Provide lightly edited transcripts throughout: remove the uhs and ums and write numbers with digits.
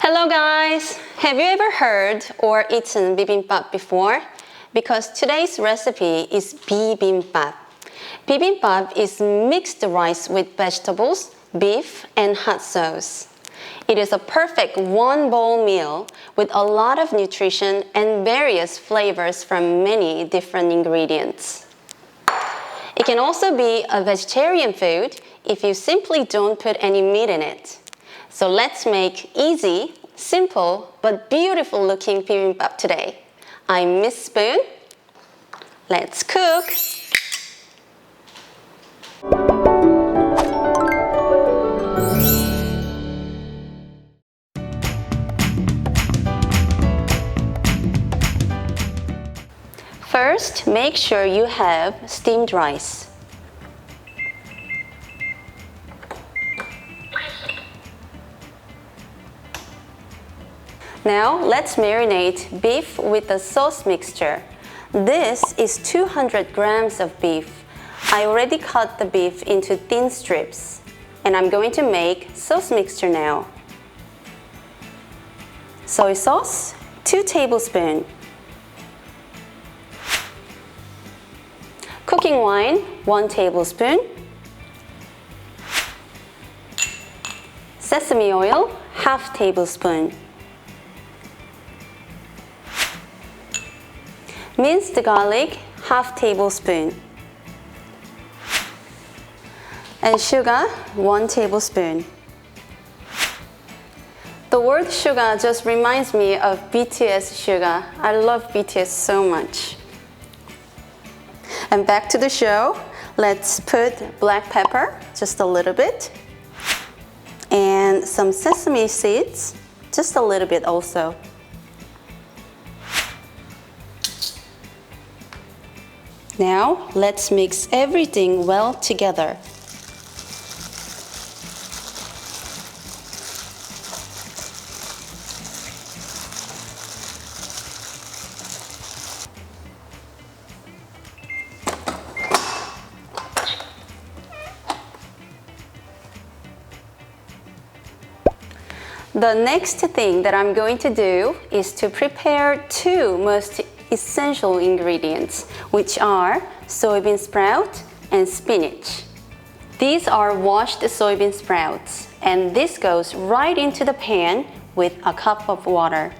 Hello guys! Have you ever heard or eaten bibimbap before? Because today's recipe is bibimbap. Bibimbap is mixed rice with vegetables, beef, and hot sauce. It is a perfect one-bowl meal with a lot of nutrition and various flavors from many different ingredients. It can also be a vegetarian food if you simply don't put any meat in it. So let's make easy, simple, but beautiful looking bibimbap today. I'm Miss Spoon. Let's cook! First, make sure you have steamed rice. Now, let's marinate beef with the sauce mixture. This is 200 grams of beef. I already cut the beef into thin strips, and I'm going to make sauce mixture now. Soy sauce, 2 tablespoons. Cooking wine, 1 tablespoon. Sesame oil, ½ tablespoon. Minced garlic, ½ tablespoon. And sugar, 1 tablespoon. The word sugar just reminds me of BTS Suga. I love BTS so much. And back to the show, let's put black pepper, just a little bit, and some sesame seeds, just a little bit also. Now, let's mix everything well together. The next thing that I'm going to do is to prepare 2 most essential ingredients, which are soybean sprout and spinach. These are washed soybean sprouts, and this goes right into the pan with a cup of water.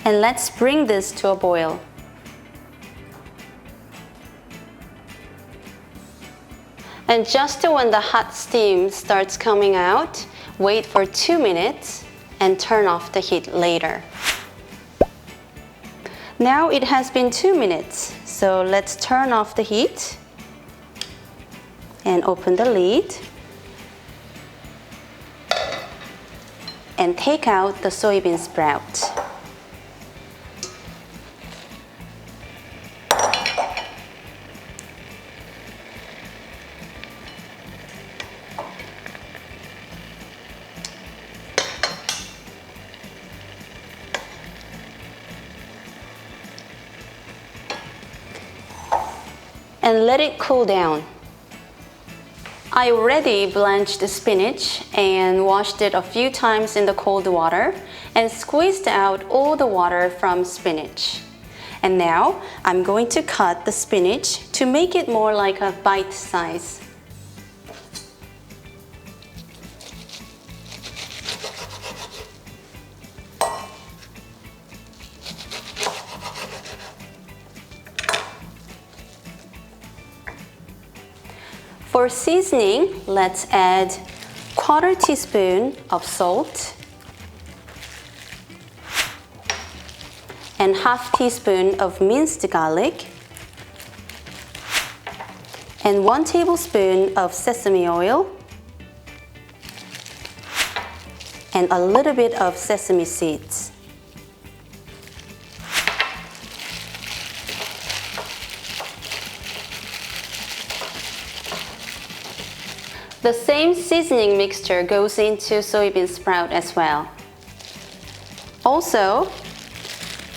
And let's bring this to a boil. And just when the hot steam starts coming out, wait for 2 minutes and turn off the heat later. Now it has been 2 minutes, so let's turn off the heat and open the lid and take out the soybean sprout. And let it cool down. I already blanched the spinach and washed it a few times in the cold water and squeezed out all the water from spinach. And now I'm going to cut the spinach to make it more like a bite size. For seasoning, let's add 1/4 teaspoon of salt and ½ teaspoon of minced garlic and 1 tablespoon of sesame oil and a little bit of sesame seeds. The same seasoning mixture goes into soybean sprout as well. Also,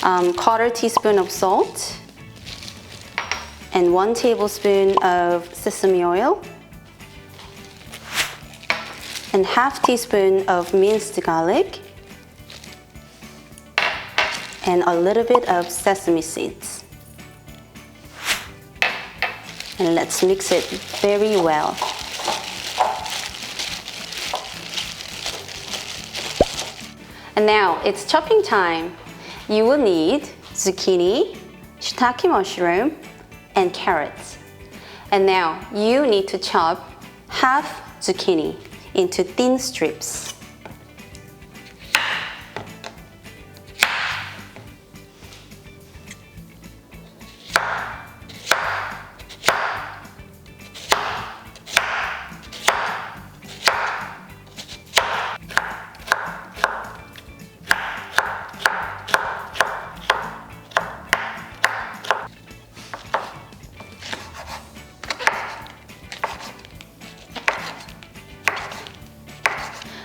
1/4 teaspoon of salt and 1 tablespoon of sesame oil and 1/2 teaspoon of minced garlic and a little bit of sesame seeds. And let's mix it very well. And now it's chopping time. You will need zucchini, shiitake mushroom, and carrots. And now you need to chop 1/2 zucchini into thin strips.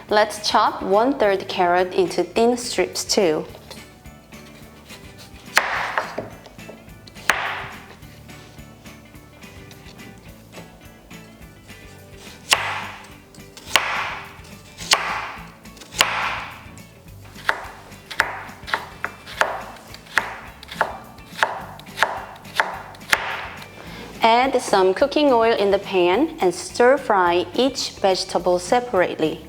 Let's chop 1/3 carrot into thin strips too. Add some cooking oil in the pan and stir fry each vegetable separately.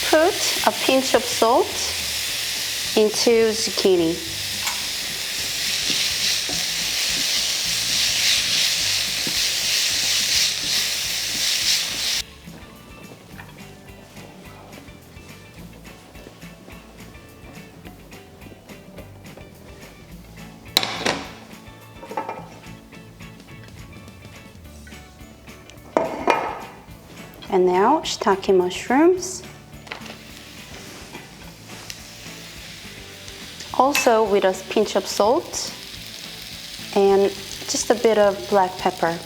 Put a pinch of salt into zucchini. And now shiitake mushrooms. Also with a pinch of salt and just a bit of black pepper.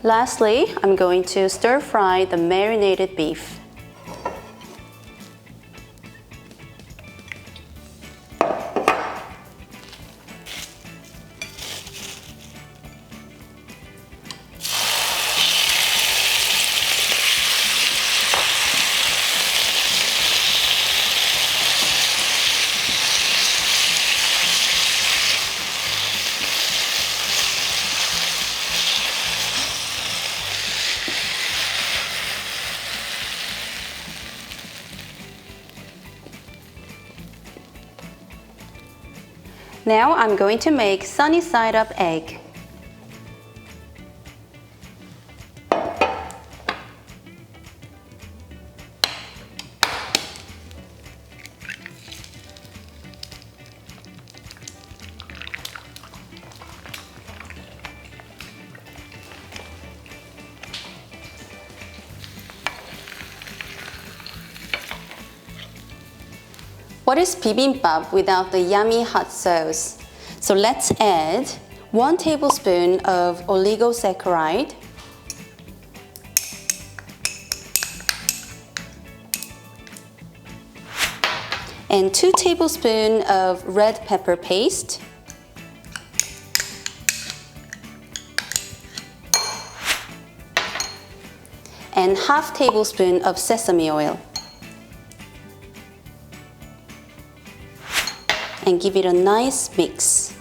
Lastly, I'm going to stir fry the marinated beef. Now I'm going to make sunny side up egg. What is bibimbap without the yummy hot sauce? So let's add 1 tablespoon of oligosaccharide, and 2 tablespoons of red pepper paste, and 1/2 tablespoon of sesame oil. and give it a nice mix.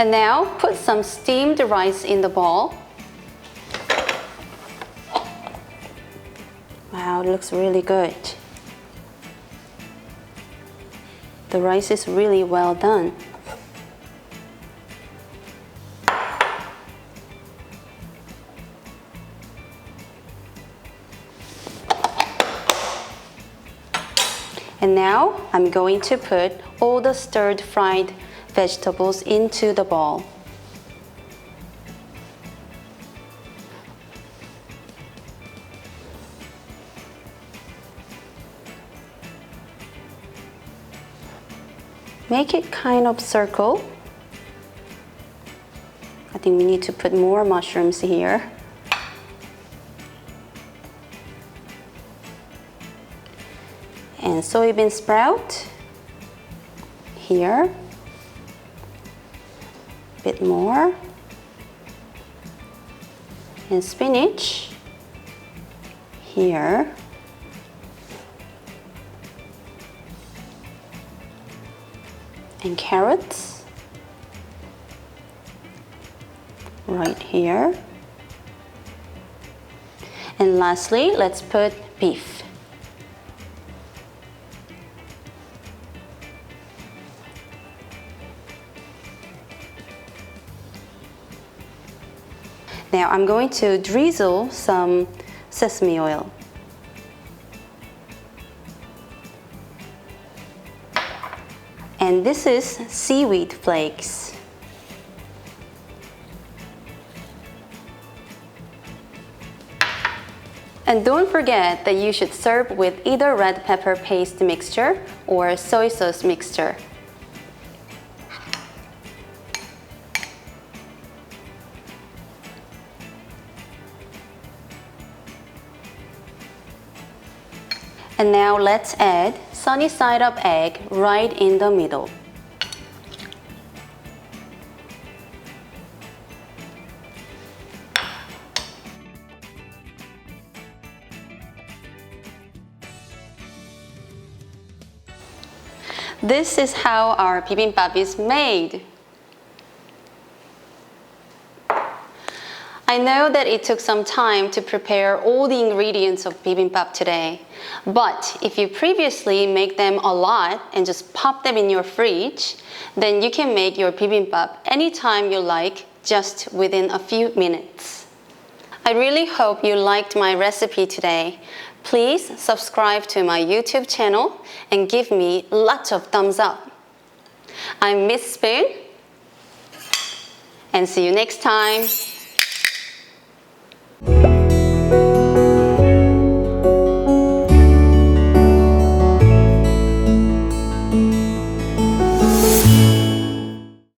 And now put some steamed rice in the bowl. Wow, it looks really good. The rice is really well done. And now I'm going to put all the stirred fried vegetables into the bowl. Make it kind of circle. I think we need to put more mushrooms here. And soybean sprout here. A bit more. And spinach here. And carrots right here. And lastly, let's put beef. Now I'm going to drizzle some sesame oil. And this is seaweed flakes. And don't forget that you should serve with either red pepper paste mixture or soy sauce mixture. And now let's add sunny side up egg right in the middle. This is how our bibimbap is made. I know that it took some time to prepare all the ingredients of bibimbap today, but if you previously make them a lot and just pop them in your fridge, then you can make your bibimbap anytime you like, just within a few minutes. I really hope you liked my recipe today. Please subscribe to my YouTube channel and give me lots of thumbs up. I'm Miss Spoon, and see you next time.